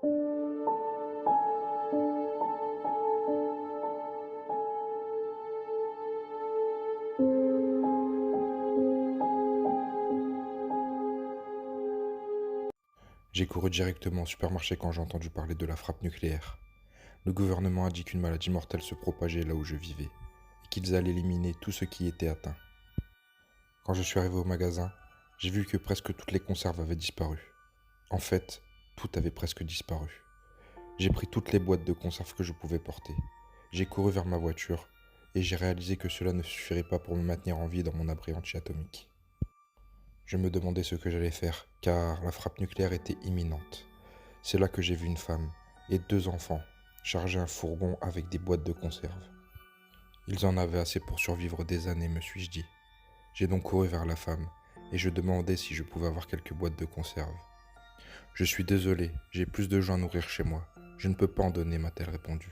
J'ai couru directement au supermarché quand j'ai entendu parler de la frappe nucléaire. Le gouvernement a dit qu'une maladie mortelle se propageait là où je vivais et qu'ils allaient éliminer tout ce qui était atteint. Quand je suis arrivé au magasin, j'ai vu que presque toutes les conserves avaient disparu. En fait, tout avait presque disparu. J'ai pris toutes les boîtes de conserve que je pouvais porter. J'ai couru vers ma voiture et j'ai réalisé que cela ne suffirait pas pour me maintenir en vie dans mon abri anti-atomique. Je me demandais ce que j'allais faire, car la frappe nucléaire était imminente. C'est là que j'ai vu une femme et deux enfants charger un fourgon avec des boîtes de conserve. Ils en avaient assez pour survivre des années, me suis-je dit. J'ai donc couru vers la femme et je demandais si je pouvais avoir quelques boîtes de conserve. Je suis désolé, j'ai plus de gens à nourrir chez moi. Je ne peux pas en donner, m'a-t-elle répondu.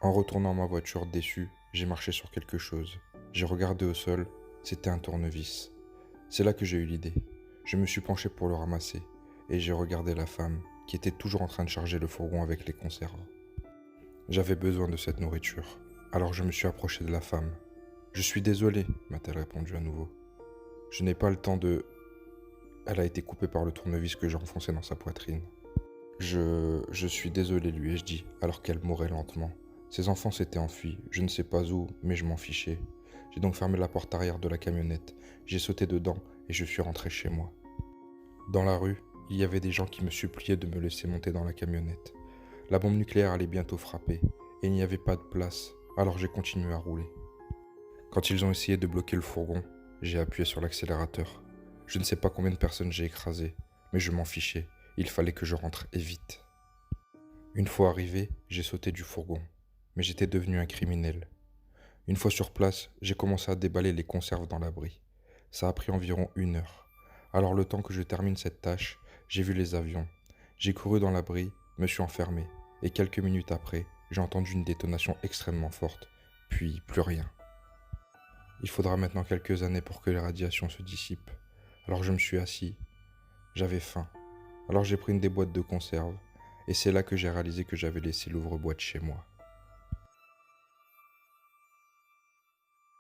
En retournant à ma voiture déçu, j'ai marché sur quelque chose. J'ai regardé au sol, c'était un tournevis. C'est là que j'ai eu l'idée. Je me suis penché pour le ramasser et j'ai regardé la femme qui était toujours en train de charger le fourgon avec les conserves. J'avais besoin de cette nourriture, alors je me suis approché de la femme. Je suis désolé, m'a-t-elle répondu à nouveau. Je n'ai pas le temps de... Elle a été coupée par le tournevis que j'ai enfoncé dans sa poitrine. Je suis désolé, lui ai-je dit, alors qu'elle mourait lentement. Ses enfants s'étaient enfuis, je ne sais pas où, mais je m'en fichais. J'ai donc fermé la porte arrière de la camionnette, j'ai sauté dedans et je suis rentré chez moi. Dans la rue, il y avait des gens qui me suppliaient de me laisser monter dans la camionnette. La bombe nucléaire allait bientôt frapper, et il n'y avait pas de place, alors j'ai continué à rouler. Quand ils ont essayé de bloquer le fourgon, j'ai appuyé sur l'accélérateur. Je ne sais pas combien de personnes j'ai écrasées, mais je m'en fichais, il fallait que je rentre et vite. Une fois arrivé, j'ai sauté du fourgon, mais j'étais devenu un criminel. Une fois sur place, j'ai commencé à déballer les conserves dans l'abri. Ça a pris environ 1 heure. Alors le temps que je termine cette tâche, j'ai vu les avions. J'ai couru dans l'abri, me suis enfermé, et quelques minutes après, j'ai entendu une détonation extrêmement forte, puis plus rien. Il faudra maintenant quelques années pour que les radiations se dissipent. Alors je me suis assis. J'avais faim. Alors j'ai pris une des boîtes de conserve, et c'est là que j'ai réalisé que j'avais laissé l'ouvre-boîte chez moi.